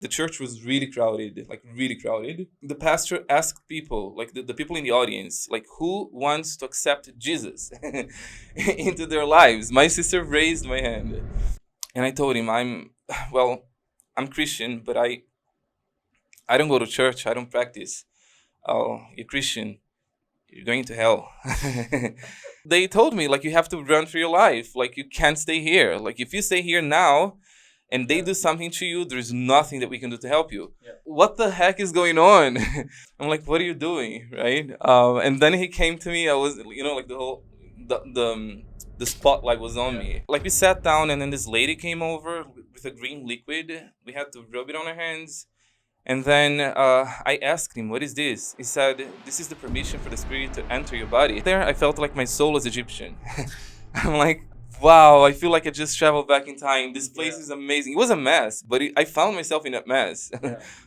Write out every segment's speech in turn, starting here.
The church was really crowded, like really crowded. The pastor asked people, like the people in the audience, like who wants to accept Jesus into their lives. My sister raised my hand, and I told him, well, I'm Christian, but I don't go to church. I don't practice. Oh, you're Christian. You're going to hell. They told me, like, you have to run for your life. Like, you can't stay here. Like, if you stay here now and they do something to you, there's nothing that we can do to help you. Yeah. What the heck is going on? I'm like, what are you doing? Right? And then he came to me. I was, like the spotlight was on me. Like, we sat down, and then this lady came over with a green liquid. We had to rub it on our hands. And then I asked him, what is this? He said, this is the permission for the spirit to enter your body. There, I felt like my soul was Egyptian. I'm like, wow, I feel like I just traveled back in time. This place is amazing. It was a mess, but I found myself in that mess.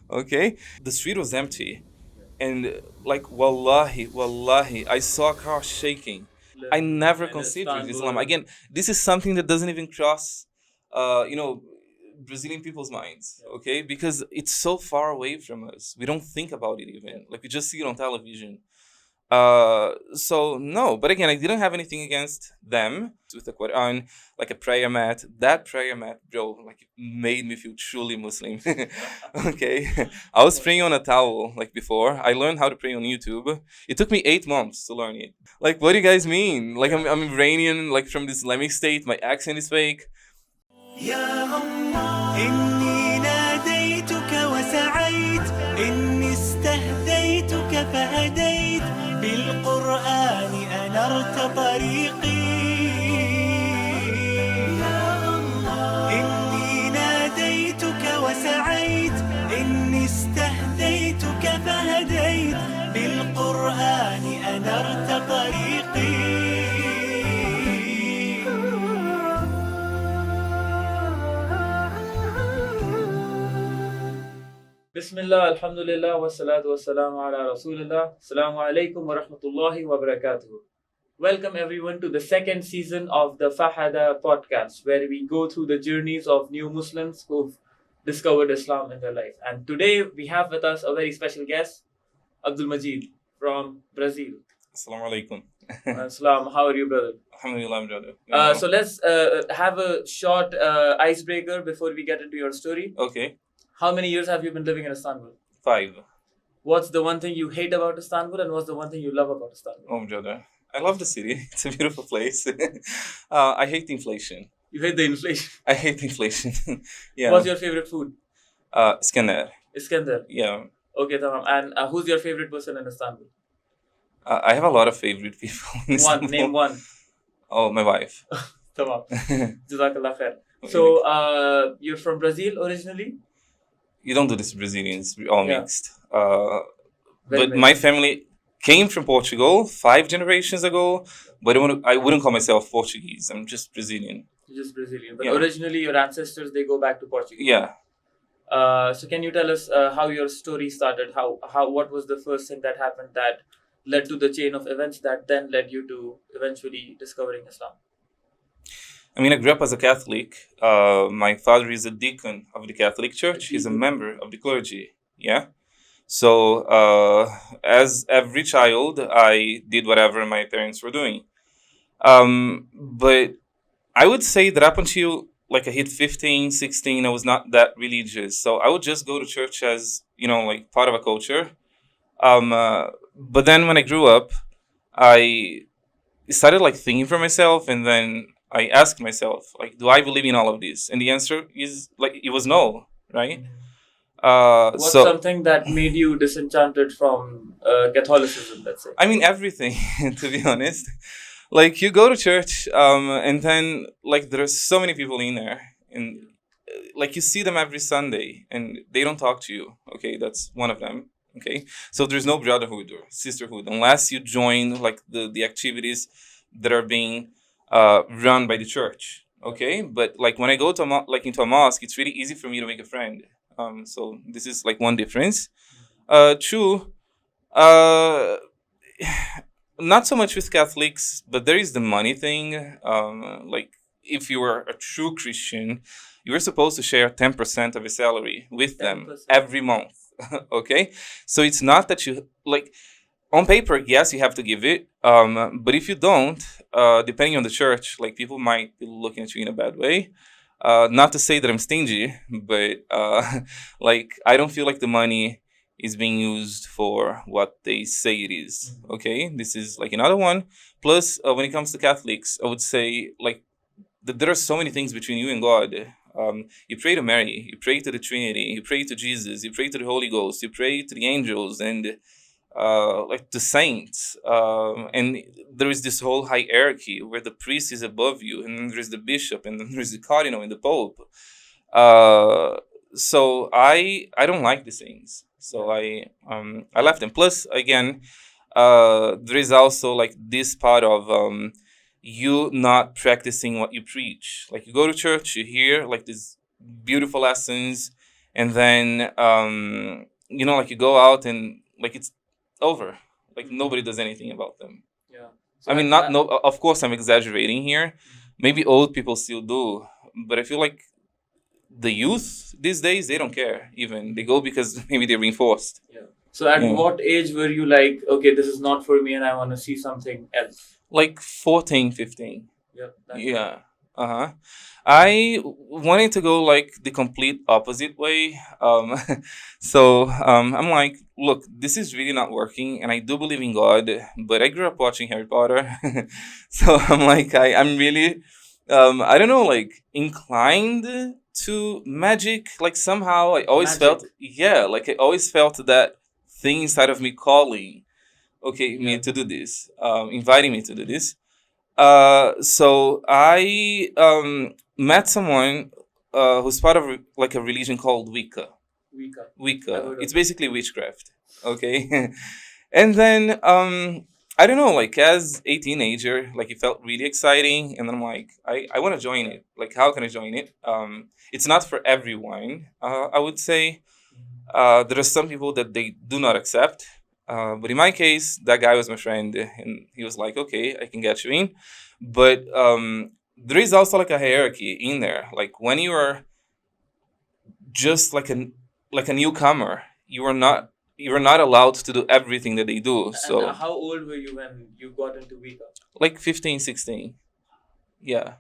Okay? The street was empty. And like, wallahi, I saw a car shaking. I never considered Islam. Again, this is something that doesn't even cross, Brazilian people's minds, okay? Because it's so far away from us. We don't think about it even. Like, we just see it on television. So no, but again, I didn't have anything against them. With the Quran, like a prayer mat. That prayer mat, bro, like, made me feel truly Muslim. Okay? I was praying on a towel, like, before. I learned how to pray on YouTube. It took me 8 months to learn it. Like, what do you guys mean? Like, I'm Iranian, like, from the Islamic State. My accent is fake. يا الله إني ناديتك وسعيت إني استهديتك فهديت بالقرآن أنرت طريقي يا الله إني ناديتك وسعيت إني استهديتك فهديت بالقرآن أنرت طريقي Bismillah, alhamdulillah, wa salatu wa salamu ala rasulillah. Assalamu alaikum wa rahmatullahi wa barakatuh. Welcome everyone to the second season of the Hadaa podcast, where we go through the journeys of new Muslims who've discovered Islam in their life. And today we have with us a very special guest, Abdul Majid from Brazil. Assalamu alaikum. Assalam, how are you, brother? Alhamdulillah, brother. So let's have a short icebreaker before we get into your story. Okay. How many years have you been living in Istanbul? 5. What's the one thing you hate about Istanbul, and what's the one thing you love about Istanbul? Oh, brother. I love the city. It's a beautiful place. I hate inflation. You hate the inflation. I hate inflation. Yeah. What's your favorite food? Iskandar. Iskandar. Yeah. Okay, tamam. And who's your favorite person in Istanbul? I have a lot of favorite people. In Istanbul. Name one. Oh, my wife. Tamam. Jazakallah khair. So, you're from Brazil originally? You don't do this, Brazilians. We're all mixed. Very But my family came from Portugal 5 generations ago. But I wouldn't call myself Portuguese. I'm just Brazilian. You're just Brazilian. But originally, your ancestors, they go back to Portugal. Yeah. So can you tell us how your story started? What was the first thing that happened that led to the chain of events that then led you to eventually discovering Islam? I mean, I grew up as a Catholic. My father is a deacon of the Catholic Church. He's a member of the clergy. Yeah. So, as every child, I did whatever my parents were doing. But I would say that up until like I hit 15, 16, I was not that religious. So I would just go to church as, like part of a culture. But then when I grew up, I started like thinking for myself, and then I asked myself, like, do I believe in all of this? And the answer is, like, it was no, right? What's something that made you disenchanted from Catholicism, let's say? I mean, everything, to be honest. Like, you go to church, and then, like, there are so many people in there. And, like, you see them every Sunday, and they don't talk to you. Okay, that's one of them. Okay? So there's no brotherhood or sisterhood unless you join, like, the activities that are being run by the church, okay? But like when I go to into a mosque, it's really easy for me to make a friend. So this is like one difference. 2, not so much with Catholics, but there is the money thing. Like if you are a true Christian, you're supposed to share 10% of your salary with them 10%. every month. Okay, so it's not that you like on paper, yes, you have to give it. But if you don't, depending on the church, like people might be looking at you in a bad way. Not to say that I'm stingy, but like I don't feel like the money is being used for what they say it is. Okay, this is like another one. Plus, when it comes to Catholics, I would say like there are so many things between you and God. You pray to Mary, you pray to the Trinity, you pray to Jesus, you pray to the Holy Ghost, you pray to the angels, and like the saints. And there is this whole hierarchy where the priest is above you, and then there's the bishop, and then there's the cardinal and the pope. So I don't like these things. So I left them. Plus, again, there is also like this part of you not practicing what you preach. Like you go to church, you hear like these beautiful lessons, and then like you go out and like it's over. Like nobody does anything about them. Yeah. I mean, not no. Of course, I'm exaggerating here. Maybe old people still do, but I feel like the youth these days, they don't care. Even they go because maybe they're being forced. Yeah. So at what age were you like, okay, this is not for me and I want to see something else? Like 14, 15. Yeah. Yeah. I wanted to go like the complete opposite way. I'm like, look, this is really not working, and I do believe in God, but I grew up watching Harry Potter, so I'm like, I'm really, I don't know, like inclined to magic. Like somehow I always felt, like I always felt that thing inside of me calling, me to do this, inviting me to do this. So I met someone who's part of like a religion called Wicca. Wicca. It's basically witchcraft. Okay, and then I don't know, like as a teenager, like it felt really exciting, and then I'm like, I want to join it. Like, how can I join it? It's not for everyone. I would say there are some people that they do not accept. But in my case, that guy was my friend, and he was like, okay, I can get you in. But there is also like a hierarchy in there. Like when you are just like a newcomer, you are not allowed to do everything that they do. So and how old were you when you got into Wicca? Like 15, 16. Yeah.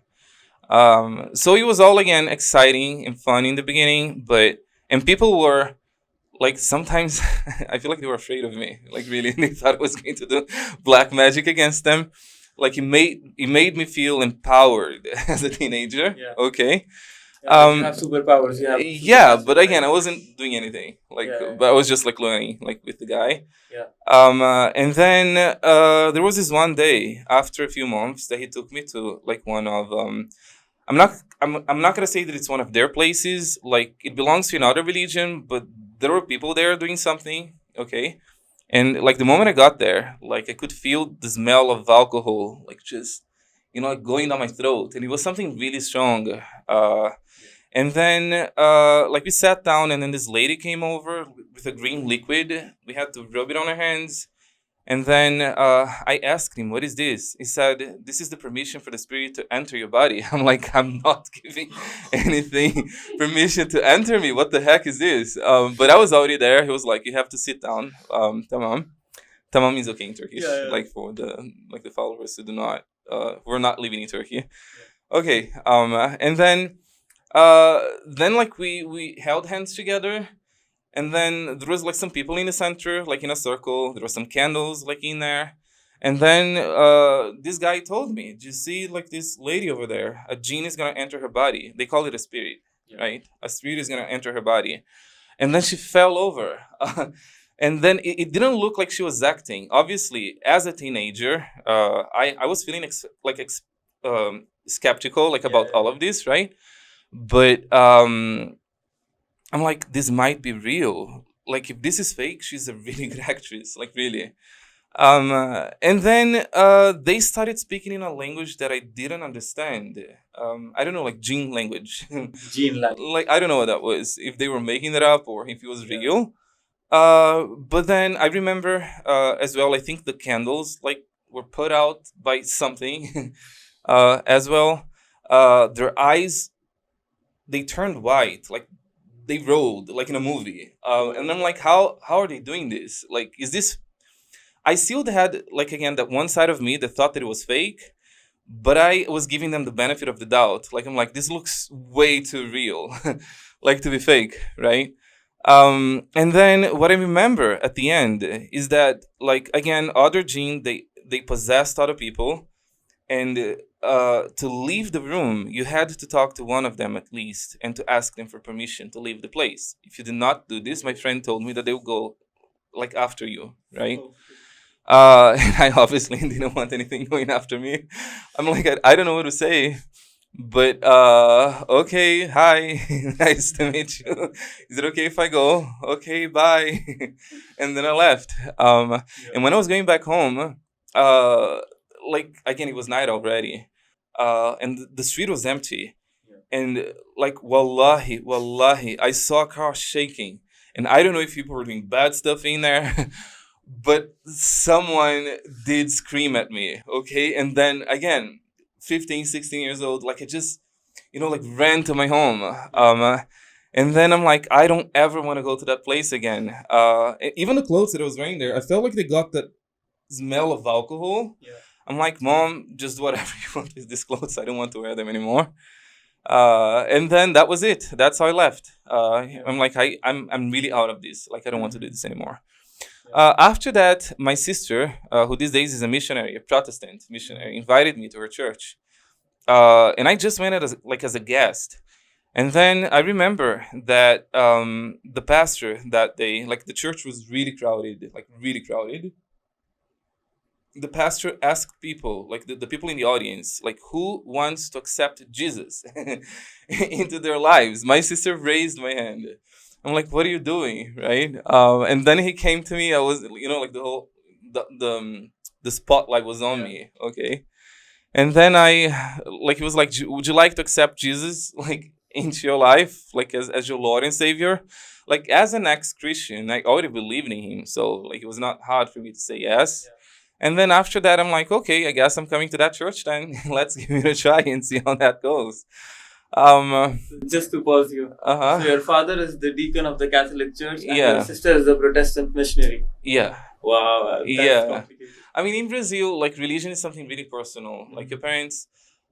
So it was all again exciting and fun in the beginning, and people were like sometimes I feel like they were afraid of me. Like really, they thought I was going to do black magic against them. Like it made me feel empowered as a teenager. Yeah. Okay. You have superpowers. But again, I wasn't doing anything. But I was just like learning, like with the guy. Yeah. And then there was this one day after a few months that he took me to like one of I'm not gonna say that it's one of their places. Like it belongs to another religion, but there were people there doing something. Okay. And like the moment I got there, like I could feel the smell of alcohol, like just like going down my throat, and it was something really strong. And then like we sat down, and then this lady came over with a green liquid. We had to rub it on our hands, and then I asked him, "What is this?" He said, "This is the permission for the spirit to enter your body." I'm like, "I'm not giving anything permission to enter me. What the heck is this?" But I was already there. He was like, "You have to sit down." Tamam. Tamam means okay in Turkish. Yeah. Like for the followers who do not, we're not living in Turkey. Yeah. Okay. And then like we held hands together. And then there was like some people in the center, like in a circle. There were some candles like in there. And then this guy told me, "Do you see like this lady over there? A jinn is going to enter her body." They call it a spirit, right? A spirit is going to enter her body. And then she fell over. And then it didn't look like she was acting. Obviously, as a teenager, I was feeling skeptical like about all of this, right? But I'm like, this might be real. Like, if this is fake, she's a really good actress. Like, really. And then they started speaking in a language that I didn't understand. I don't know, like Jinn language. Jinn language. Like, I don't know what that was. If they were making it up or if it was real. But then I remember as well, I think the candles, like, were put out by something as well. Their eyes they turned white, like they rolled like in a movie. And I'm like, how are they doing this? Like, is this? I still had like again that one side of me that thought that it was fake, but I was giving them the benefit of the doubt. Like I'm like, this looks way too real, like to be fake, right? And then what I remember at the end is that like again, other jinn they possessed other people, and to leave the room, you had to talk to one of them at least and to ask them for permission to leave the place. If you did not do this, my friend told me that they will go like after you, right? And I obviously didn't want anything going after me. I'm like, I don't know what to say, but okay, hi, nice to meet you. Is it okay if I go? Okay, bye. And then I left. And when I was going back home, like again, it was night already, and the street was empty, and like wallahi, I saw a car shaking, and I don't know if people were doing bad stuff in there. But someone did scream at me, okay? And then again, 15, 16 years old, like I just, like ran to my home. And then I'm like, I don't ever want to go to that place again. Even the clothes that I was wearing there, I felt like they got that smell of alcohol. Yeah. I'm like, Mom, just do whatever you want with these clothes. I don't want to wear them anymore. And then that was it. That's how I left. I'm like, I'm really out of this. Like, I don't want to do this anymore. After that, my sister, who these days is a missionary, a Protestant missionary, invited me to her church. And I just went as a guest. And then I remember that the pastor that day, like the church was really crowded, like really crowded. The pastor asked people, like the people in the audience, like who wants to accept Jesus into their lives. My sister raised my hand. I'm like, what are you doing, right? And then he came to me. I was, like the spotlight was on me, okay. And then he was like, would you like to accept Jesus, like into your life, like as your Lord and Savior? Like as an ex-Christian, I already believed in Him, so like it was not hard for me to say yes. Yeah. And then after that, I'm like, okay, I guess I'm coming to that church then. Let's give it a try and see how that goes. Just to pause you. Uh-huh. So your father is the deacon of the Catholic Church, and your sister is the Protestant missionary. Yeah. Wow. That's complicated. I mean, in Brazil, like religion is something really personal. Like your parents,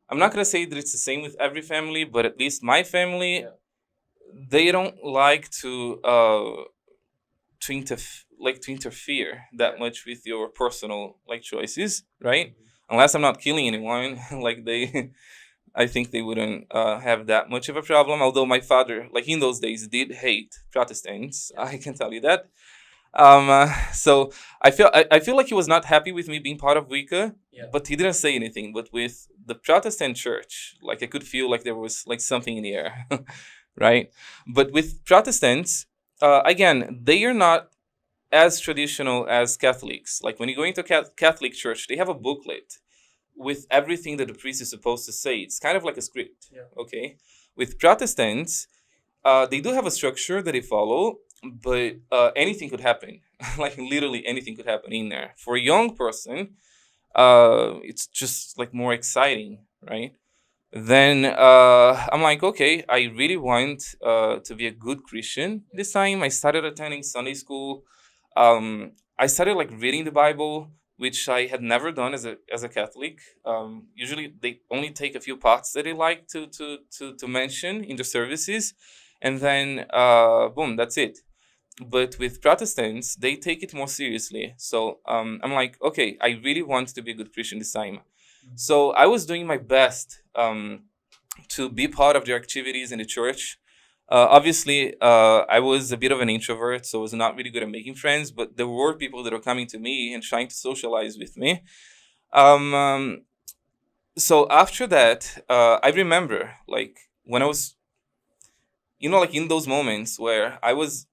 I'm not gonna say that it's the same with every family, but at least my family, they don't like to interfere that much with your personal like choices, right? Unless I'm not killing anyone, like I think they wouldn't have that much of a problem. Although my father, like in those days, did hate Protestants. I can tell you that. So I feel like he was not happy with me being part of Wicca, but he didn't say anything. But with the Protestant church, like I could feel like there was like something in the air, right? But with Protestants, again, they are not as traditional as Catholics. Like when you go into Catholic church, they have a booklet with everything that the priest is supposed to say. It's kind of like a script, okay? With Protestants, they do have a structure that they follow, but anything could happen. Like literally anything could happen in there. For a young person, it's just like more exciting, right? Then I'm like, okay, I really want to be a good Christian this time. I started attending Sunday school. I started like reading the Bible, which I had never done as a Catholic. Usually they only take a few parts that they like to mention in the services, and then boom, that's it. But with Protestants, they take it more seriously. So I'm like, okay, I really want to be a good Christian this time. So I was doing my best to be part of their activities in the church. Obviously, I was a bit of an introvert, so I was not really good at making friends, but there were people that were coming to me and trying to socialize with me. So after that, I remember, like, when I was, like in those moments where I was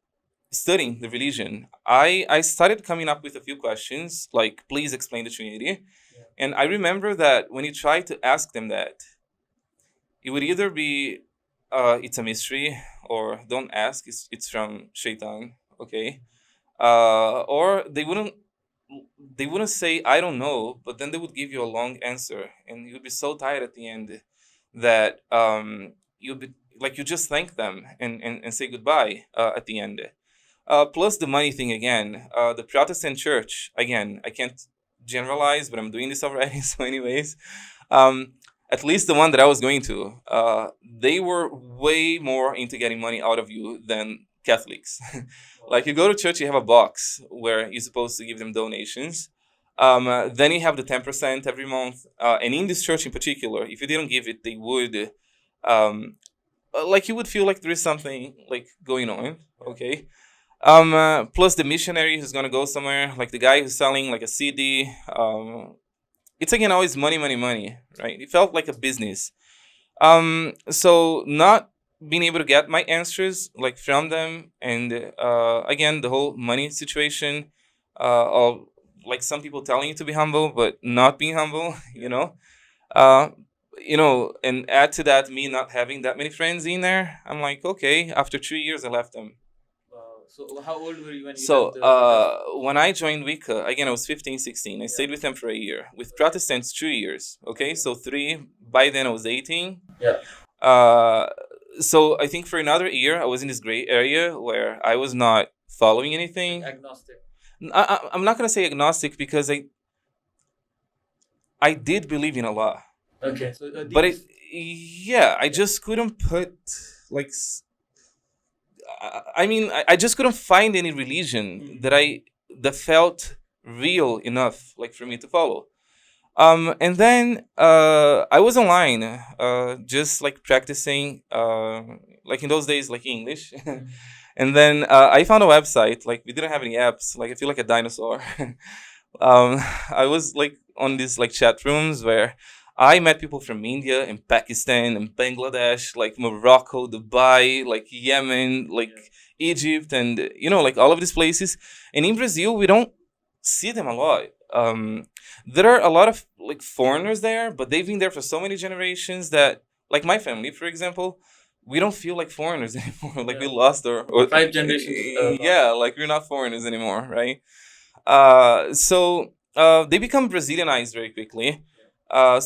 studying the religion, I started coming up with a few questions, like, please explain the Trinity. Yeah. And I remember that when you try to ask them that, it would either be, it's a mystery, or don't ask, it's from Shaitan, okay? Or they wouldn't say, I don't know, but then they would give you a long answer, and you'd be so tired at the end that you'd be like you just thank them and say goodbye at the end. Plus the money thing again. The Protestant church, again, I can't generalize, but I'm doing this already. So, anyways, at least the one that I was going to, they were way more into getting money out of you than Catholics. Like you go to church, you have a box where you're supposed to give them donations. Then you have the 10% every month. And in this church in particular, if you didn't give it, they would, like you would feel like there is something like going on. Okay. Plus the missionary who's gonna go somewhere, like the guy who's selling like a CD. It's again always money, money, money, right? It felt like a business. So not being able to get my answers like from them, and again the whole money situation, of like some people telling you to be humble but not being humble, uh, and add to that me not having that many friends in there. I'm like, okay, after 3 years I left them. So how old were you when you So left the when I joined Wicca, again, I was 15, 16. I stayed with them for a year. With Protestants, 2 years. Okay, so 3. By then I was 18. Yeah. So I think for another year, I was in this gray area where I was not following anything. Agnostic. I'm not going to say agnostic because I did believe in Allah. Okay. So But I just couldn't put like... I just couldn't find any religion that felt real enough, like for me to follow. And then I was online, just like practicing, like in those days, like English. And then I found a website. Like we didn't have any apps. Like I feel like a dinosaur. I was like on these like chat rooms where I met people from India and Pakistan and Bangladesh, like Morocco, Dubai, like Yemen, like Egypt, and like all of these places. And in Brazil, we don't see them a lot. There are a lot of like foreigners there, but they've been there for so many generations that, like my family, for example, we don't feel like foreigners anymore. Like we lost our 5 generations. Yeah, like we're not foreigners anymore, right? So they become Brazilianized very quickly.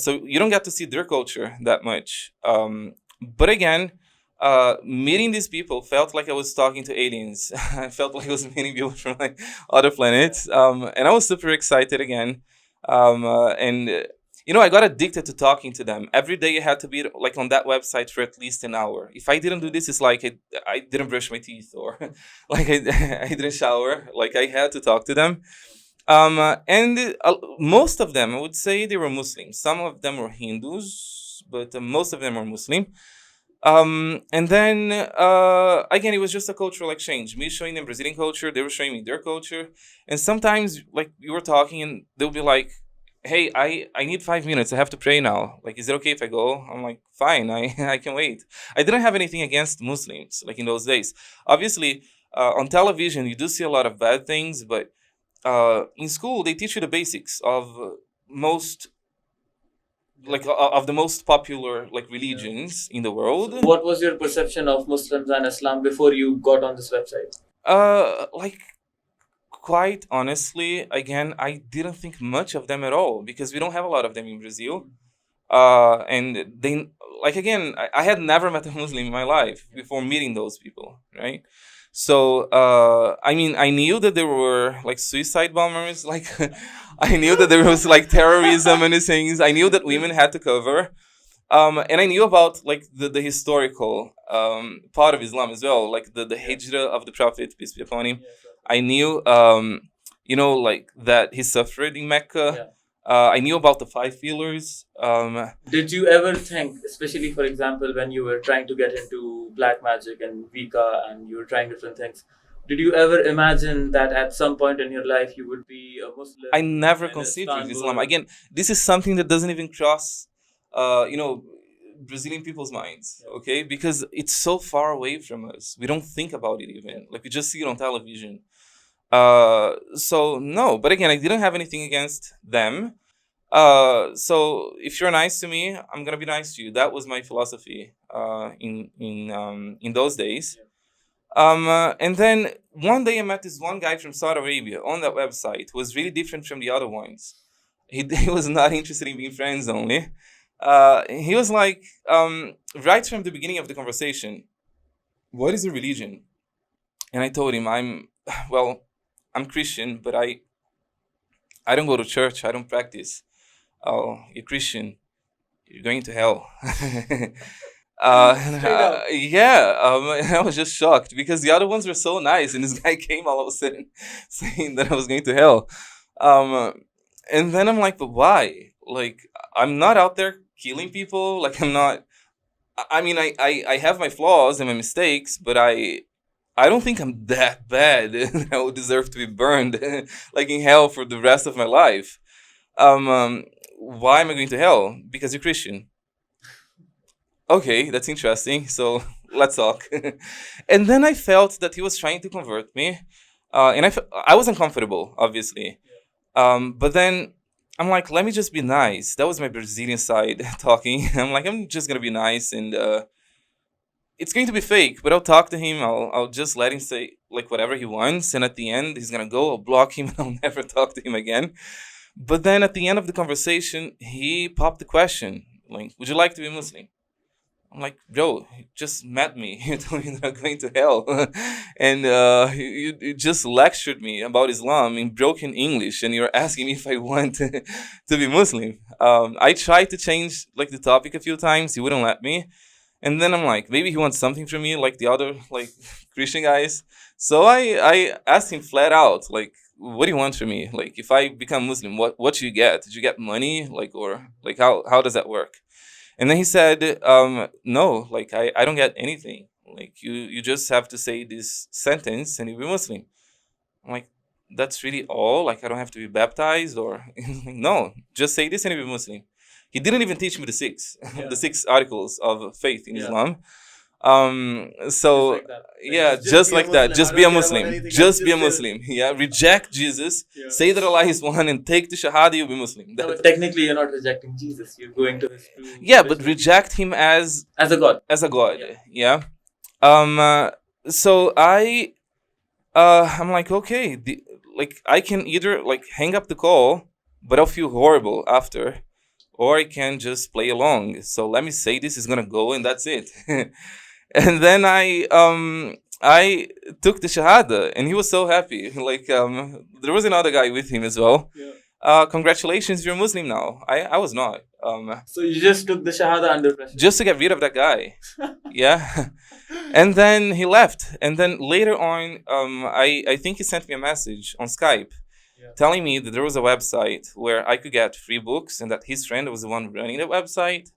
So you don't get to see their culture that much. But again, meeting these people felt like I was talking to aliens. I felt like I was meeting people from like other planets. And I was super excited again. I got addicted to talking to them. Every day I had to be like on that website for at least an hour. If I didn't do this, it's like I didn't brush my teeth, or like I didn't shower. Like I had to talk to them. Most of them, I would say, they were Muslims. Some of them were Hindus, but most of them were Muslim. And then again, it was just a cultural exchange. Me showing them Brazilian culture, they were showing me their culture. And sometimes, like, we were talking, and they'll be like, "Hey, I need 5 minutes. I have to pray now. Like, is it okay if I go?" I'm like, "Fine, I can wait." I didn't have anything against Muslims, like in those days. Obviously, on television, you do see a lot of bad things, but in school they teach you the basics of the most popular like religions in the world. So what was your perception of Muslims and Islam before you got on this website? Like quite honestly, again, I didn't think much of them at all because we don't have a lot of them in Brazil. And they, like, again, I had never met a Muslim in my life before meeting those people, right? So, I knew that there were like suicide bombers, like I knew that there was like terrorism and these things. I knew that women had to cover. And I knew about like the historical part of Islam as well, like the hijrah of the Prophet, peace be upon him. I knew, like that he suffered in Mecca. I knew about the 5 pillars. Did you ever think, especially for example, when you were trying to get into Black Magic and Wicca and you were trying different things, did you ever imagine that at some point in your life you would be a Muslim? I never considered Islam. Again, this is something that doesn't even cross, Brazilian people's minds, okay? Because it's so far away from us. We don't think about it even. Like, we just see it on television. So no, but again, I didn't have anything against them. So if you're nice to me, I'm gonna be nice to you. That was my philosophy in those days. And then one day I met this one guy from Saudi Arabia on that website who was really different from the other ones. He was not interested in being friends only. he was like, right from the beginning of the conversation, what is your religion? And I told him, I'm Christian, but I don't go to church. I don't practice. Oh, you're Christian. You're going to hell. Straight up. Yeah, I was just shocked because the other ones were so nice, and this guy came all of a sudden saying that I was going to hell. And then I'm like, but why? Like, I'm not out there killing people. Like, I'm not. I mean, I have my flaws and my mistakes, but I don't think I'm that bad. I would deserve to be burned, like in hell for the rest of my life. Why am I going to hell? Because you're Christian. Okay, that's interesting. So let's talk. And then I felt that he was trying to convert me, and I was uncomfortable, obviously. But then I'm like, let me just be nice. That was my Brazilian side talking. I'm like, I'm just gonna be nice, and it's going to be fake, but I'll talk to him. I'll just let him say like whatever he wants, and at the end he's gonna go. I'll block him, and I'll never talk to him again. But then at the end of the conversation, he popped the question like, "Would you like to be Muslim?" I'm like, bro, you just met me. You told me that I'm going to hell. And you just lectured me about Islam in broken English. And you're asking me if I want to be Muslim. I tried to change like the topic a few times. He wouldn't let me. And then I'm like, maybe he wants something from me like the other like Christian guys. So I asked him flat out, like, what do you want from me? Like, if I become Muslim, what do you get? Did you get money? Like, or like, how does that work? And then he said, no, like, I don't get anything. Like, you just have to say this sentence and you'll be Muslim. I'm like, that's really all? Like, I don't have to be baptized? Or, no, just say this and you'll be Muslim. He didn't even teach me the six articles of faith in Islam. So, just like that. Just be a Muslim. Just be a Muslim. Yeah, reject Jesus. Yeah. Say that Allah is one and take the Shahada, you'll be Muslim. No, but technically, you're not rejecting Jesus. You're going to his true religion. But reject him as a God. As a God. Yeah. So I'm like, okay, like I can either like hang up the call, but I'll feel horrible after, or I can just play along. So let me say this is gonna go, and that's it. And then I took the Shahada, and he was so happy. Like, there was another guy with him as well. Yeah. Congratulations, you're a Muslim now. I was not. So you just took the Shahada under pressure? Just to get rid of that guy. Yeah. And then he left. And then later on, I think he sent me a message on Skype telling me that there was a website where I could get free books and that his friend was the one running the website.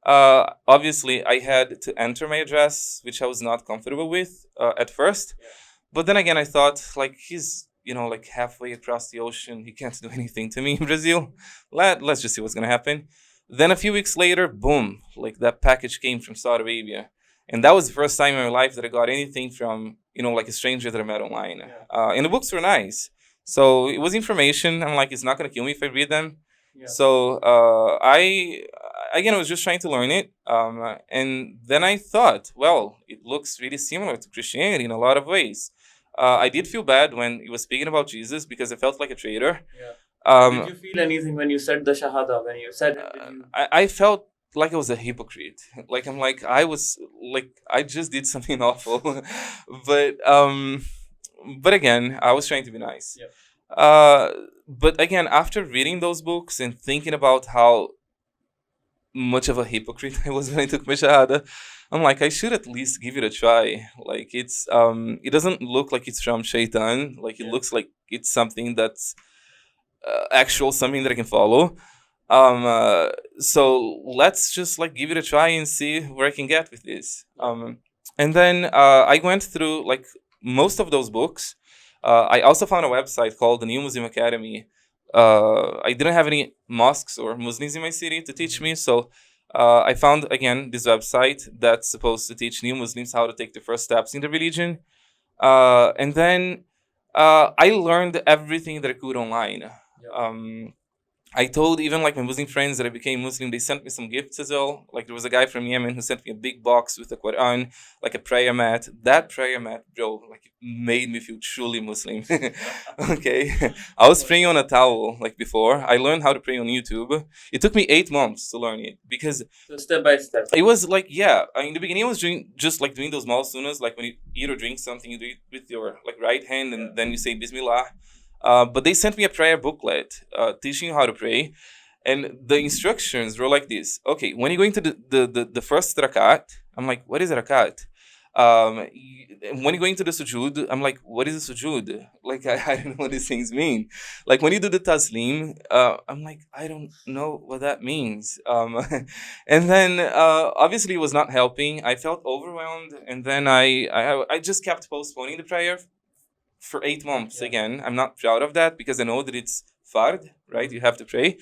Obviously, I had to enter my address, which I was not comfortable with at first. But then again, I thought, like, he's, like halfway across the ocean. He can't do anything to me in Brazil. Let's just see what's going to happen. Then a few weeks later, boom, like that package came from Saudi Arabia. And that was the first time in my life that I got anything from, like a stranger that I met online. And the books were nice. So it was information. I'm like, it's not going to kill me if I read them. Yeah. So I was just trying to learn it. And then I thought, well, it looks really similar to Christianity in a lot of ways. I did feel bad when he was speaking about Jesus because I felt like a traitor. Yeah. Did you feel anything when you said the Shahada? When you said it? I felt like I was a hypocrite. Like, I'm like, I just did something awful. But again, I was trying to be nice. Yeah. But again, after reading those books and thinking about how much of a hypocrite I was when I took my Shahada, I'm like, I should at least give it a try. Like, it's it doesn't look like it's from Shaitan. Like, it looks like it's something that's actual, something that I can follow. So let's just like give it a try and see where I can get with this. And then I went through like most of those books. I also found a website called the New Muslim Academy. I didn't have any mosques or Muslims in my city to teach me, so I found again this website that's supposed to teach new Muslims how to take the first steps in the religion. And then I learned everything that I could online. I told even like my Muslim friends that I became Muslim, they sent me some gifts as well. Like there was a guy from Yemen who sent me a big box with the Quran, like a prayer mat. That prayer mat, bro, like it made me feel truly Muslim. Okay. I was praying on a towel like before. I learned how to pray on YouTube. It took me 8 months to learn it because So step by step. it was like, yeah, in the beginning I was doing just like doing those small sunnahs, like when you eat or drink something, you do it with your like right hand and then you say Bismillah. But they sent me a prayer booklet teaching you how to pray. And the instructions were like this. Okay, when you're going to the first rakat, I'm like, what is rakat? When you're going to the sujood, I'm like, what is a sujood? Like, I don't know what these things mean. Like, when you do the taslim, I'm like, I don't know what that means. And then, obviously, it was not helping. I felt overwhelmed. And then I just kept postponing the prayer for 8 months again. I'm not proud of that because I know that it's fard, right? You have to pray.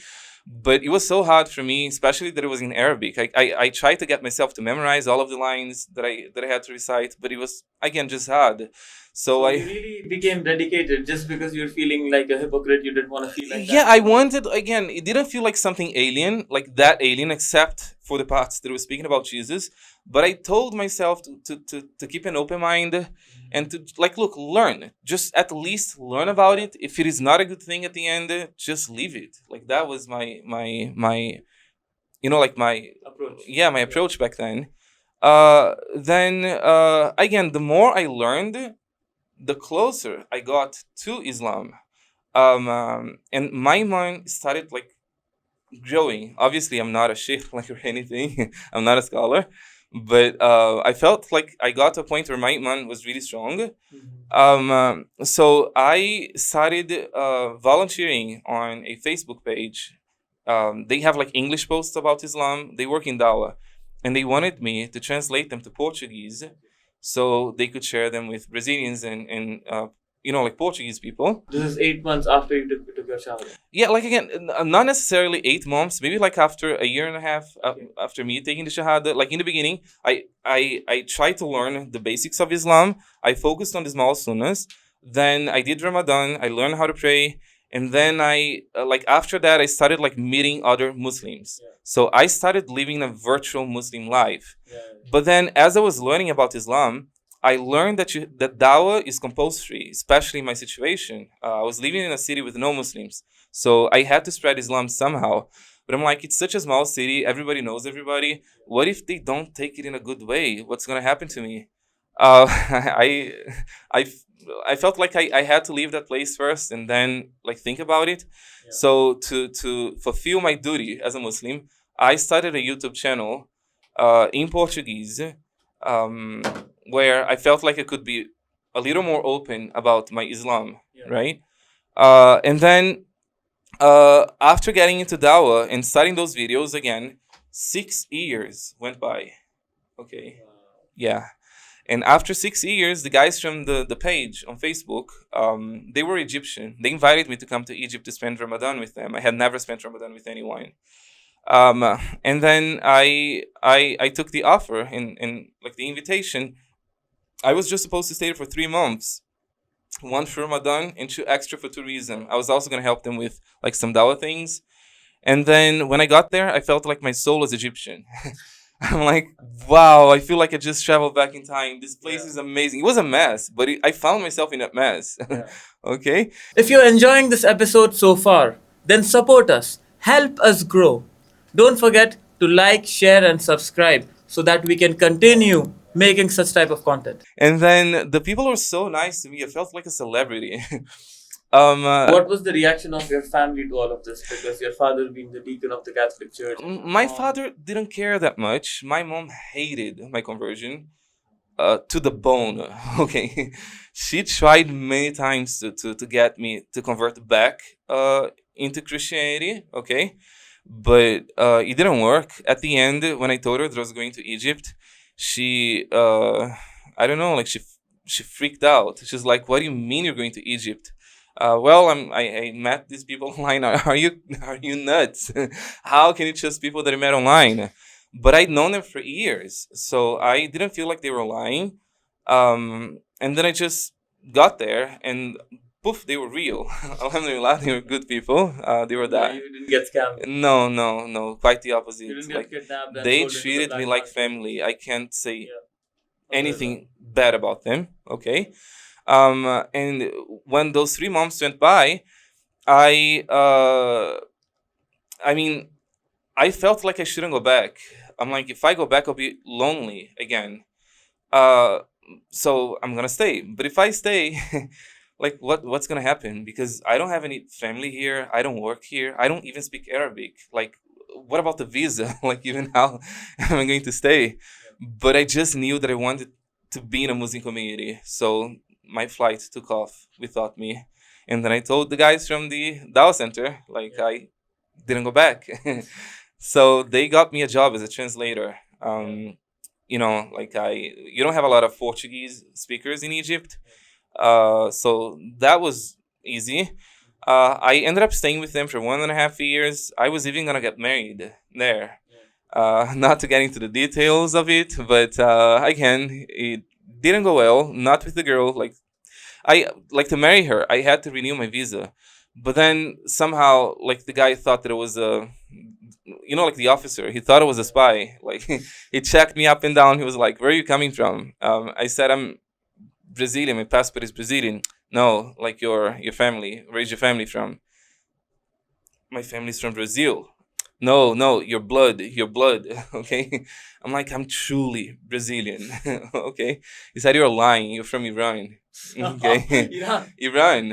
But it was so hard for me, especially that it was in Arabic. I tried to get myself to memorize all of the lines that I had to recite, but it was again just hard. So you really became dedicated just because you're feeling like a hypocrite. You didn't want to feel like that. Yeah, I wanted, again, it didn't feel like something alien, like that alien, except for the parts that were speaking about Jesus. But I told myself to keep an open mind and to, like, look, learn. Just at least learn about it. If it is not a good thing at the end, just leave it. Like, that was my you know, like my approach. Yeah, my approach back then. Then, again, the more I learned, the closer I got to Islam. And my mind started like growing. Obviously, I'm not a sheikh like or anything. I'm not a scholar, but I felt like I got to a point where my iman was really strong. So I started volunteering on a Facebook page. They have like English posts about Islam. They work in Dawah, and they wanted me to translate them to Portuguese, so they could share them with Brazilians and you know, like Portuguese people. This is 8 months after you took your shahada. Yeah, like again, not necessarily 8 months, maybe like after a year and a half after me taking the Shahada. Like in the beginning, I tried to learn the basics of Islam. I focused on the small sunnahs. Then I did Ramadan. I learned how to pray. And then I, like after that, I started like meeting other Muslims. Yeah. So I started living a virtual Muslim life. Yeah. But then as I was learning about Islam, I learned that dawah is compulsory, especially in my situation. I was living in a city with no Muslims, so I had to spread Islam somehow. But I'm like, it's such a small city, everybody knows everybody. What if they don't take it in a good way? What's gonna happen to me? I felt like I had to leave that place first and then like think about it. Yeah. So to fulfill my duty as a Muslim, I started a YouTube channel in Portuguese. Where I felt like I could be a little more open about my Islam, Yeah. right? And then after getting into Dawah and starting those videos again, 6 years went by. Okay, yeah. And after 6 years, the guys from the page on Facebook, they were Egyptian. They invited me to come to Egypt to spend Ramadan with them. I had never spent Ramadan with anyone. And then I took the offer and like the invitation. I was just supposed to stay there for 3 months, 1 for Ramadan and 2 extra for tourism. I was also gonna help them with like some dawah things. And then when I got there, I felt like my soul was Egyptian. I'm like, wow, I feel like I just traveled back in time. This place is amazing. It was a mess, but I found myself in that mess. Yeah. Okay. If you're enjoying this episode so far, then support us. Help us grow. Don't forget to like, share, and subscribe so that we can continue making such type of content. And then the people were so nice to me. I felt like a celebrity. What was the reaction of your family to all of this? Because your father being the deacon of the Catholic Church. My father didn't care that much. My mom hated my conversion to the bone. Okay, she tried many times to get me to convert back into Christianity. Okay, but it didn't work. At the end, when I told her that I was going to Egypt, she I don't know, like she freaked out. She's like, "What do you mean you're going to Egypt?" Well, I met these people online. Are you nuts? How can you trust people that you met online? But I'd known them for years, so I didn't feel like they were lying. And then I just got there, and poof, they were real. Alhamdulillah, they were good people. They were that. You didn't get scammed. No. Quite the opposite. You didn't Like, get kidnapped. And they sold into the treated black me like market. family. I can't say Yeah. anything bad about them. Okay. And when those 3 months went by, I mean, I felt like I shouldn't go back. I'm like, if I go back, I'll be lonely again. So I'm gonna stay. But if I stay, like, what's gonna happen? Because I don't have any family here. I don't work here. I don't even speak Arabic. Like, what about the visa? Like, even how am I going to stay? But I just knew that I wanted to be in a Muslim community. So my flight took off without me. And then I told the guys from the Dawah Center, like, I didn't go back. So they got me a job as a translator. You know, like, you don't have a lot of Portuguese speakers in Egypt. So that was easy. I ended up staying with them for 1.5 years. I was even gonna get married there. Not to get into the details of it, but again, it didn't go well. Not with the girl. Like to marry her, I had to renew my visa. But then somehow, like, the guy thought that it was like the officer, he thought it was a spy. Like, he checked me up and down. He was like, "Where are you coming from?" I said, "I'm Brazilian. My passport is Brazilian." "No, like, your family. Where's your family from?" "My family's from Brazil." No, your blood. Okay. I'm like, "I'm truly Brazilian." Okay. He said, "You're lying. You're from Iran." Okay. Iran.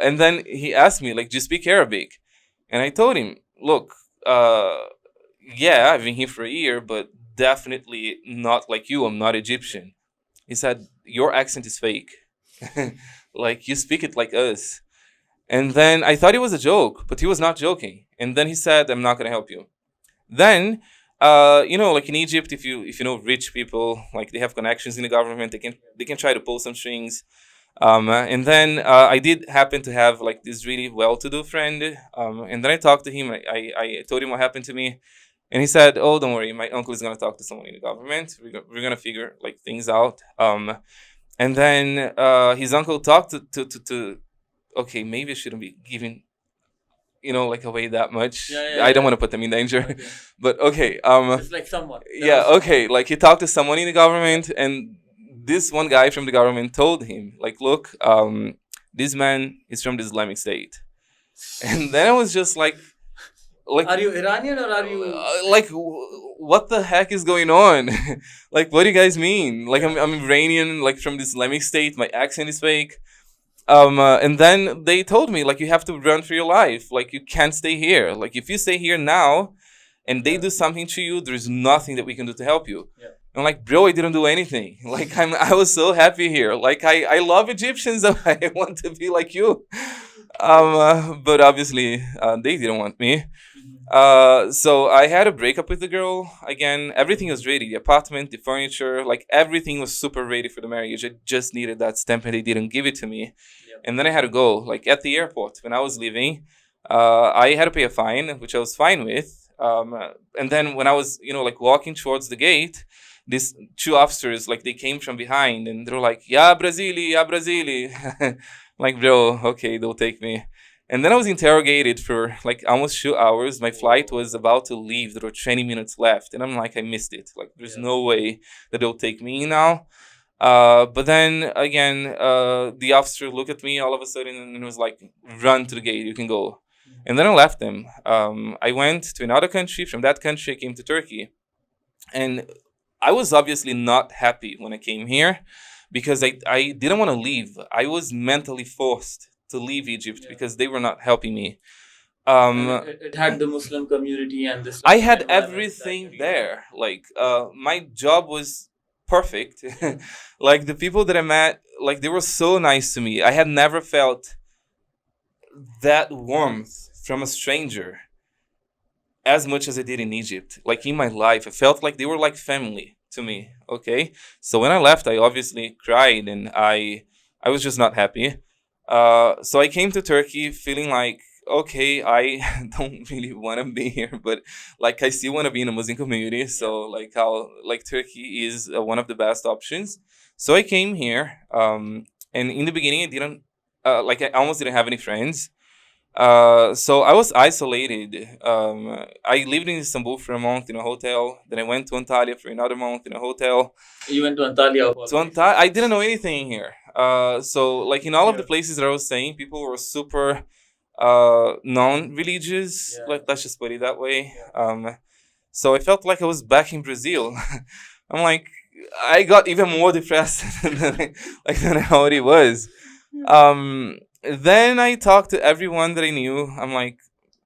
And then he asked me, like, "Do you speak Arabic?" And I told him, "Look, yeah, I've been here for a year, but definitely not like you. I'm not Egyptian." He said, "Your accent is fake. Like, you speak it like us." And then I thought it was a joke, but he was not joking. And then he said, "I'm not gonna help you." Then, like in Egypt, if you know rich people, like, they have connections in the government, they can try to pull some strings. And then I did happen to have, like, this really well-to-do friend. And then I talked to him. I told him what happened to me, and he said, "Oh, don't worry, my uncle is gonna talk to someone in the government. We're gonna figure, like, things out." And then his uncle talked to okay, maybe I shouldn't be giving, like, away that much. I don't want to put them in danger. Okay. But okay. It's like someone. Yeah, okay. Like, he talked to someone in the government, and this one guy from the government told him, like, "Look, this man is from the Islamic State." And then I was just like, Are you Iranian or are you? What the heck is going on? Like, what do you guys mean? Like, I'm Iranian, like, from the Islamic State. My accent is fake. And then they told me, like, you have to run for your life. Like, you can't stay here. Like, if you stay here now and they do something to you, there's nothing that we can do to help you. Yeah. I'm like, "Bro, I didn't do anything. Like, I was so happy here. Like, I love Egyptians. I want to be like you." But obviously, they didn't want me. So I had a breakup with the girl. Again, everything was ready. The apartment, the furniture, like, everything was super ready for the marriage. I just needed that stamp, and they didn't give it to me. Yep. And then I had to go. Like, at the airport, when I was leaving, I had to pay a fine, which I was fine with. And then when I was, like, walking towards the gate, these 2 officers, like, they came from behind, and they were like, "Ya Brazili, ya Brazili." Like, bro, okay, they'll take me. And then I was interrogated for, like, almost 2 hours. My flight was about to leave. There were 20 minutes left. And I'm like, I missed it. Like, there's no way that they'll take me now. But then, again, the officer looked at me all of a sudden and was like, "Run to the gate. You can go." And then I left them. I went to another country. From that country, I came to Turkey. And I was obviously not happy when I came here because I didn't want to leave. I was mentally forced to leave Egypt because they were not helping me. It had the Muslim community and this. I had everything there. Like, my job was perfect. Like, the people that I met, like, they were so nice to me. I had never felt that warmth from a stranger as much as I did in Egypt. Like, in my life, I felt like they were like family to me. Okay, so when I left, I obviously cried, and I was just not happy. So I came to Turkey feeling like, okay, I don't really want to be here, but, like, I still want to be in a Muslim community. So, like, Turkey is one of the best options. So I came here, and in the beginning, I didn't like I almost didn't have any friends. So I was isolated. I lived in Istanbul for a month in a hotel. Then I went to Antalya for another month in a hotel. You went to Antalya. I didn't know anything here. So like in all of the places that I was staying, people were super non-religious. Yeah. Like let's just put it that way. So I felt like I was back in Brazil. I'm like, I got even more depressed than I already was. Then I talked to everyone that I knew. I'm like,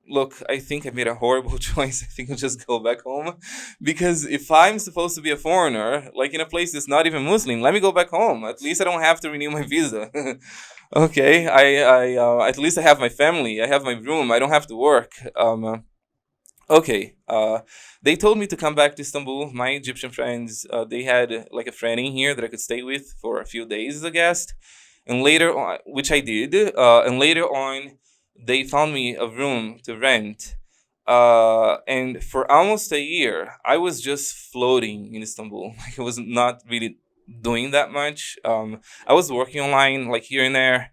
look, I think I made a horrible choice. I think I'll just go back home. Because if I'm supposed to be a foreigner, like in a place that's not even Muslim, let me go back home. At least I don't have to renew my visa. Okay, I at least I have my family. I have my room. I don't have to work. Okay, they told me to come back to Istanbul. My Egyptian friends, they had like a friend in here that I could stay with for a few days as a guest. And later on, which I did, and later on, they found me a room to rent. And for almost a year, I was just floating in Istanbul. Like I was not really doing that much. I was working online, like here and there,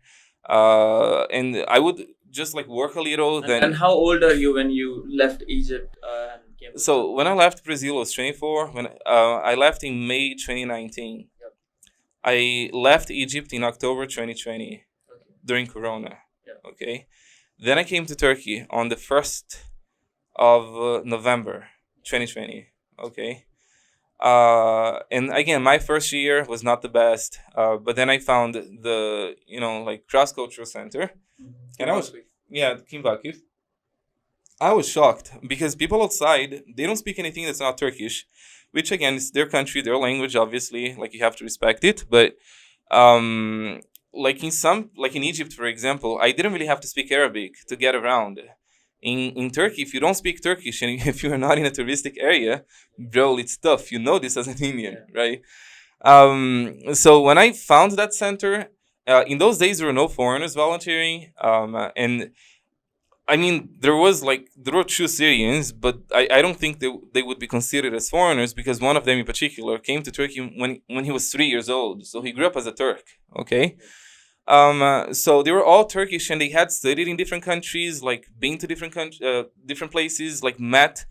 and I would just like work a little. And how old are you when you left Egypt? And came to So when I left Brazil, I was 24. When I left in May 2019. Yep. I left Egypt in October 2020 Okay. during Corona. Yep. Okay. Then I came to Turkey on the 1st of November 2020. Okay. And again, my first year was not the best. But then I found the, like cross-cultural center. And I was, Kim Vakif. I was shocked because people outside, they don't speak anything that's not Turkish, which again is their country, their language, obviously, like you have to respect it. But like in Egypt, for example, I didn't really have to speak Arabic to get around. In Turkey, if you don't speak Turkish and if you are not in a touristic area, bro, it's tough. You know this as an Indian, right? So when I found that center, in those days there were no foreigners volunteering, and I mean there were true Syrians, but I don't think they would be considered as foreigners because one of them in particular came to Turkey when he was 3 years old, so he grew up as a Turk. Okay. So they were all Turkish and they had studied in different countries, like been to different places, like met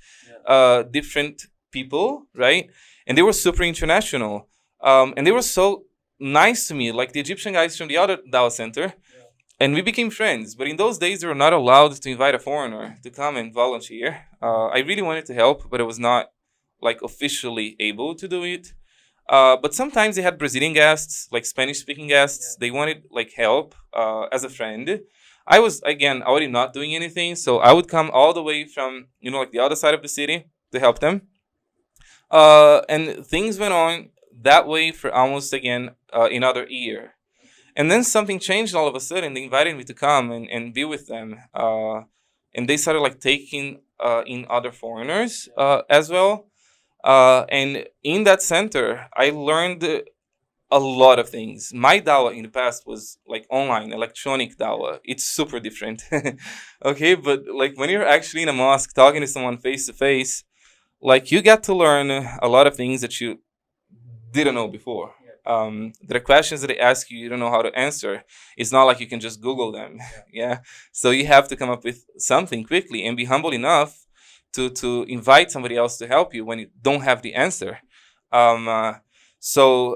different people, right? And they were super international. And they were so nice to me, like the Egyptian guys from the other Dawah Center. And we became friends. But in those days, they were not allowed to invite a foreigner to come and volunteer. I really wanted to help, but I was not like officially able to do it. But sometimes they had Brazilian guests, like Spanish-speaking guests. They wanted like help as a friend. I was, again, already not doing anything. So I would come all the way from, like the other side of the city to help them. And things went on that way for almost, again, another year. And then something changed all of a sudden. They invited me to come and be with them. And they started like taking in other foreigners as well. And in that center, I learned a lot of things. My dawah in the past was like online, electronic dawah. It's super different. Okay, but like when you're actually in a mosque talking to someone face to face, like you get to learn a lot of things that you didn't know before. There are questions that they ask you don't know how to answer. It's not like you can just Google them. Yeah. So you have to come up with something quickly and be humble enough to invite somebody else to help you when you don't have the answer. So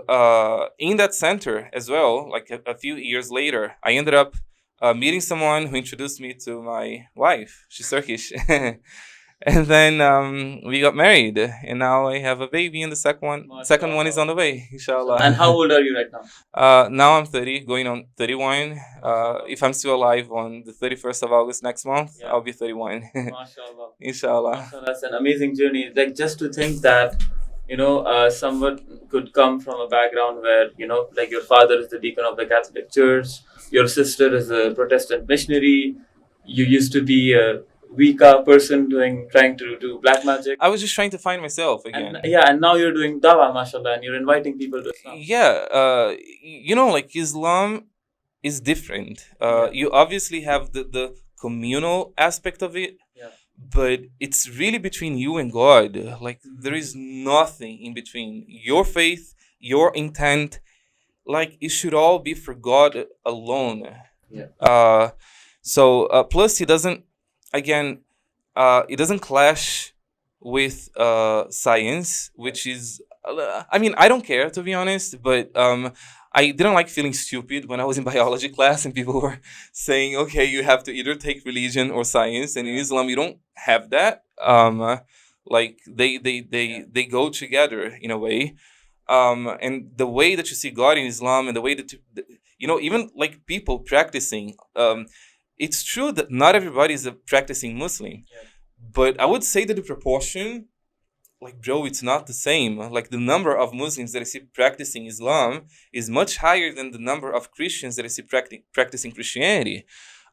in that center as well, like a few years later, I ended up meeting someone who introduced me to my wife. She's Turkish. And then we got married, and now I have a baby, and the second one is on the way, inshallah. And how old are you right now? Now I'm 30, going on 31. If I'm still alive on the 31st of August next month, I'll be 31. MashaAllah. Inshallah. MashaAllah. That's an amazing journey. Like just to think that, someone could come from a background where, like your father is the deacon of the Catholic Church, your sister is a Protestant missionary, you used to be a Wicca person trying to do black magic. I was just trying to find myself again. And now you're doing dawah, mashallah, and you're inviting people to Islam. Yeah, like Islam is different. You obviously have the communal aspect of it, but it's really between you and God. Like there is nothing in between. Your faith, your intent, like it should all be for God alone. Plus it doesn't, again, it doesn't clash with science, which is, I mean, I don't care, to be honest, but I didn't like feeling stupid when I was in biology class and people were saying, okay, you have to either take religion or science, and in Islam you don't have that. Like they go together in a way. And the way that you see God in Islam, and the way that even like people practicing, it's true that not everybody is a practicing Muslim, but I would say that the proportion, like, bro, it's not the same. Like, the number of Muslims that I see practicing Islam is much higher than the number of Christians that I see practicing Christianity.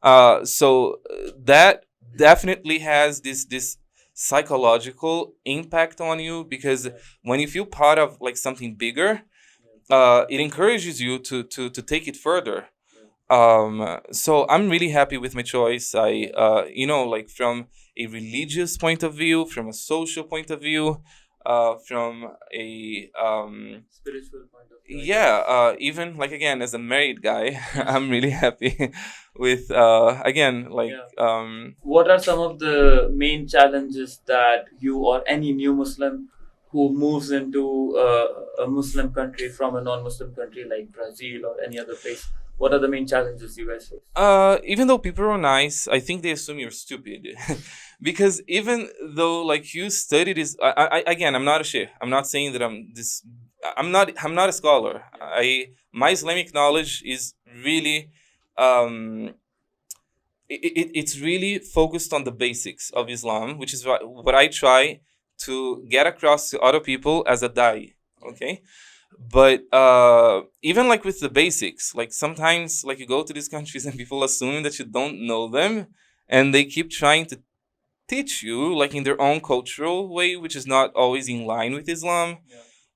So that definitely has this psychological impact on you, because when you feel part of like something bigger, it encourages you to take it further. So I'm really happy with my choice. I like, from a religious point of view, from a social point of view, from a spiritual point of view. Even like, again, as a married guy, I'm really happy with again, like What are some of the main challenges that you or any new Muslim who moves into a Muslim country from a non-Muslim country like Brazil or any other place, what are the main challenges you guys face? Even though people are nice, I think they assume you're stupid. Because even though like you studied this, again, I'm not a sheikh. I'm not saying that I'm not a scholar. My Islamic knowledge is really it's really focused on the basics of Islam, which is what I try to get across to other people as a da'i. Okay. But even like with the basics, like sometimes like you go to these countries and people assume that you don't know them, and they keep trying to teach you like in their own cultural way, which is not always in line with Islam.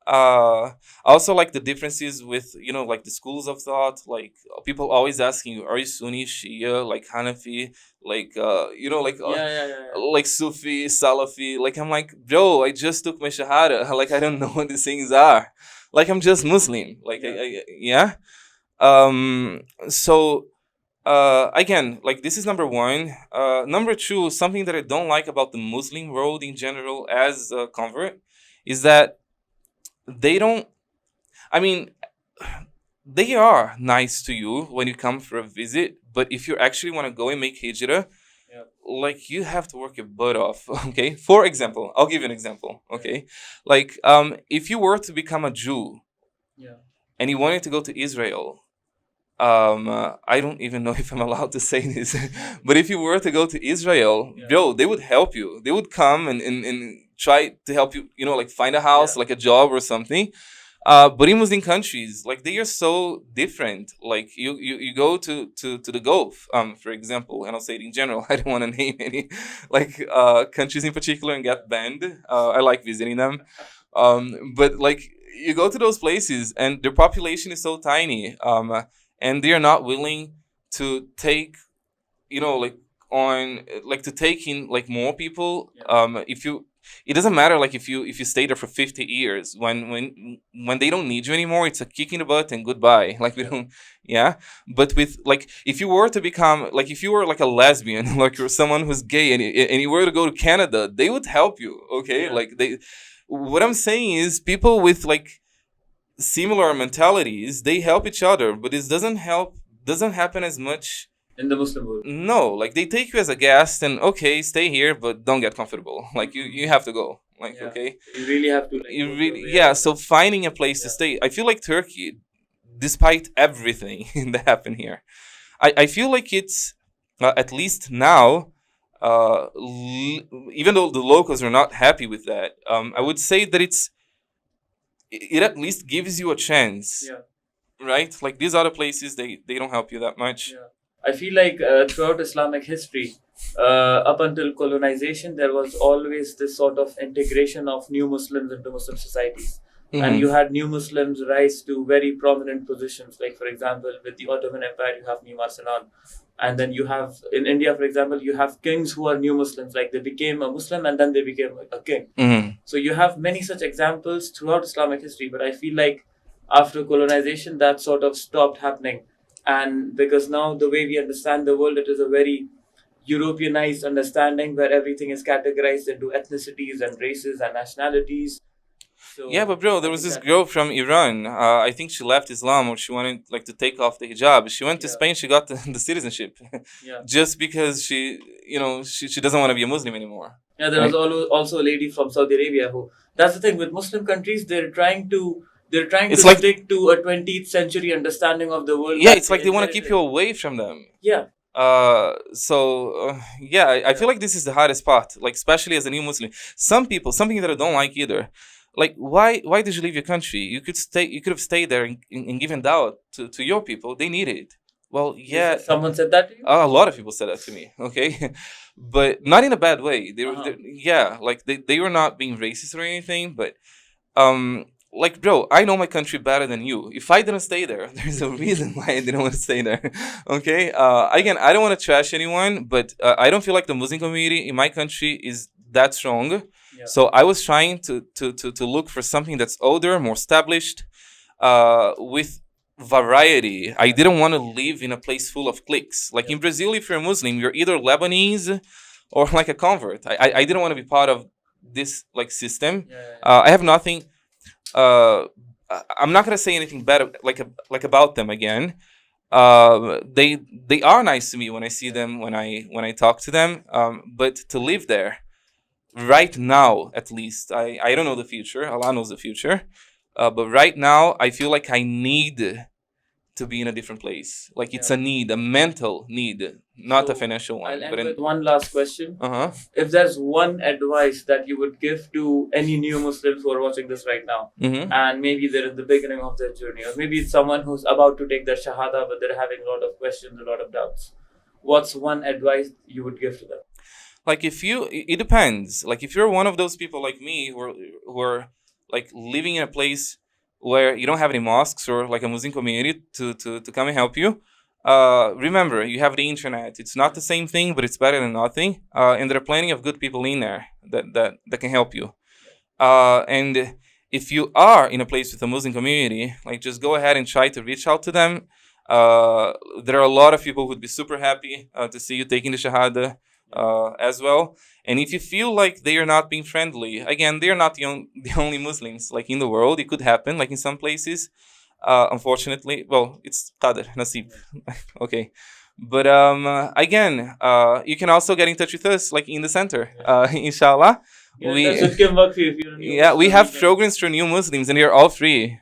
Also, like the differences with like the schools of thought, like people always asking you, are you Sunni, Shia, like Hanafi, like like Sufi, Salafi. Like, I'm like, bro, I just took my Shahada. Like, I don't know what these things are. Like, I'm just Muslim. Like, so again, like, this is number one. Number two, something that I don't like about the Muslim world in general as a convert is that they don't, I mean, they are nice to you when you come for a visit, but if you actually want to go and make hijrah, like, you have to work your butt off. Okay, for example, I'll give you an example. Okay, like if you were to become a Jew, and you wanted to go to Israel, I don't even know if I'm allowed to say this, but if you were to go to Israel, bro, they would help you. They would come and try to help you, like find a house, like a job or something. But in Muslim countries, like, they are so different. Like, you go to the Gulf, for example, and I'll say it in general. I don't want to name any like countries in particular and get banned. I like visiting them, but like, you go to those places and their population is so tiny, and they are not willing to take, to take in like more people. It doesn't matter, like, if you stay there for 50 years, when they don't need you anymore, it's a kick in the butt and goodbye. Like, we don't, But with, like, if you were to become, like, if you were like a lesbian, like you're someone who's gay, and you were to go to Canada, they would help you. Okay, like, what I'm saying is, people with like similar mentalities, they help each other, but it doesn't happen as much in the Muslim world. No, like, they take you as a guest and, okay, stay here, but don't get comfortable. Like, you have to go. Like, okay, you really have to. Like, So finding a place to stay. I feel like Turkey, despite everything that happened here, I feel like it's at least now. Even though the locals are not happy with that, I would say that it at least gives you a chance. Right? Like, these other places, they don't help you that much. I feel like throughout Islamic history, up until colonization, there was always this sort of integration of new Muslims into Muslim societies. Mm-hmm. And you had new Muslims rise to very prominent positions. Like, for example, with the Ottoman Empire, you have Mimar Sinan. And then you have, in India, for example, you have kings who are new Muslims. Like, they became a Muslim and then they became a king. Mm-hmm. So you have many such examples throughout Islamic history. But I feel like after colonization, that sort of stopped happening. And because now the way we understand the world, it is a very Europeanized understanding where everything is categorized into ethnicities and races and nationalities. So Yeah, but bro, I there was think this that- girl from Iran. I think she left Islam or she wanted like to take off the hijab. She went to Yeah. Spain. She got the citizenship Yeah. just because she doesn't want to be a Muslim anymore. Yeah, there was also a lady from Saudi Arabia who. That's the thing with Muslim countries. They're trying to It's like- stick to a 20th century understanding of the world. Yeah, that it's like they want to keep you inherited. away from them. Yeah, Yeah, I feel like this is the hardest part, like especially as a new Muslim. Some people, something that I don't like either. Like, why did you leave your country? You could have stayed there and given dawah to your people. They need it. Well, yeah, Someone said that to you. a lot of people said that to me. Okay, but not in a bad way. They were, yeah, like they were not being racist or anything. But like, bro, I know my country better than you. If I didn't stay there, there's a reason why I didn't want to stay there. Okay, again, I don't want to trash anyone, but I don't feel like the Muslim community in my country is that strong. Yeah. So I was trying to look for something that's older, more established, with variety. I didn't want to live in a place full of cliques. Like in Brazil, if you're a Muslim, you're either Lebanese or like a convert. I didn't want to be part of this like system. I have nothing. I'm not gonna say anything bad like about them again. They are nice to me when I see them, when I talk to them. But to live there right now, at least, I don't know the future. Allah knows the future. But right now, I feel like I need to be in a different place. Like it's a need, a mental need, not a financial one. I'll end But with one last question. If there's one advice that you would give to any new Muslims who are watching this right now, and maybe they're in the beginning of their journey, or maybe it's someone who's about to take their shahada but they're having a lot of questions, a lot of doubts, what's one advice you would give to them? Like it depends. Like if you're one of those people like me who are like living in a place where you don't have any mosques or like a Muslim community to come and help you, remember you have the internet. It's not the same thing, but it's better than nothing. And there are plenty of good people in there that can help you. And if you are in a place with a Muslim community, like just go ahead and try to reach out to them. There are a lot of people who'd be super happy to see you taking the shahada as well. And if you feel like they are not being friendly, again, they are not the only Muslims like in the world. It could happen, like in some places. Unfortunately, well, it's qadr, nasib. Okay, but again, you can also get in touch with us, like in the center, inshallah. We have programs for new Muslims, and they're all free.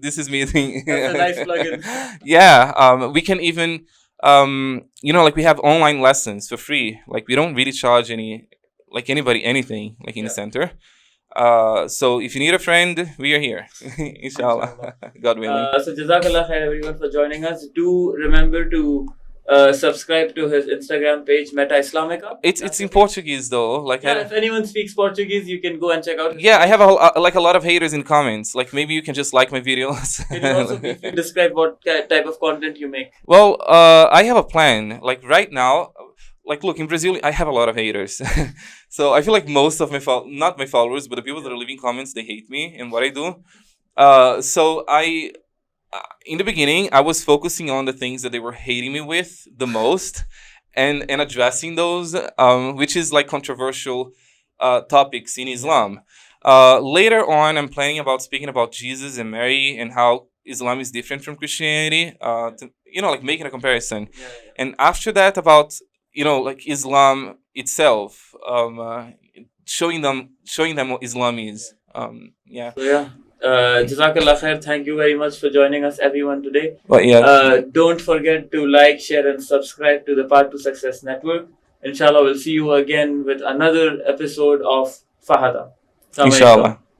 This is me. That's a nice plug-in. Yeah, we can even. Like we have online lessons for free. Like we don't really charge anybody anything, like in the center. So if you need a friend, we are here. Inshallah. God willing. So Jazakallah khair everyone for joining us. Do remember to subscribe to his Instagram page, Meta Islamica. It's in Portuguese though. Like if anyone speaks Portuguese, you can go and check out. Yeah, I have a lot of haters in comments. Like maybe you can just like my videos. Can you also briefly describe what type of content you make? Well, I have a plan. Like right now, like look, in Brazil, I have a lot of haters. So I feel like most of not my followers, but the people that are leaving comments, they hate me and what I do. So in the beginning, I was focusing on the things that they were hating me with the most, and addressing those, which is like controversial topics in Islam. Later on, I'm planning about speaking about Jesus and Mary and how Islam is different from Christianity. Like making a comparison. And after that, about like Islam itself, showing them what Islam is. Jazakallah khair. Thank you very much for joining us, everyone, today. But yeah. Don't forget to like, share, and subscribe to the Part 2 Success Network. Inshallah, we'll see you again with another episode of Hadaa. Inshallah.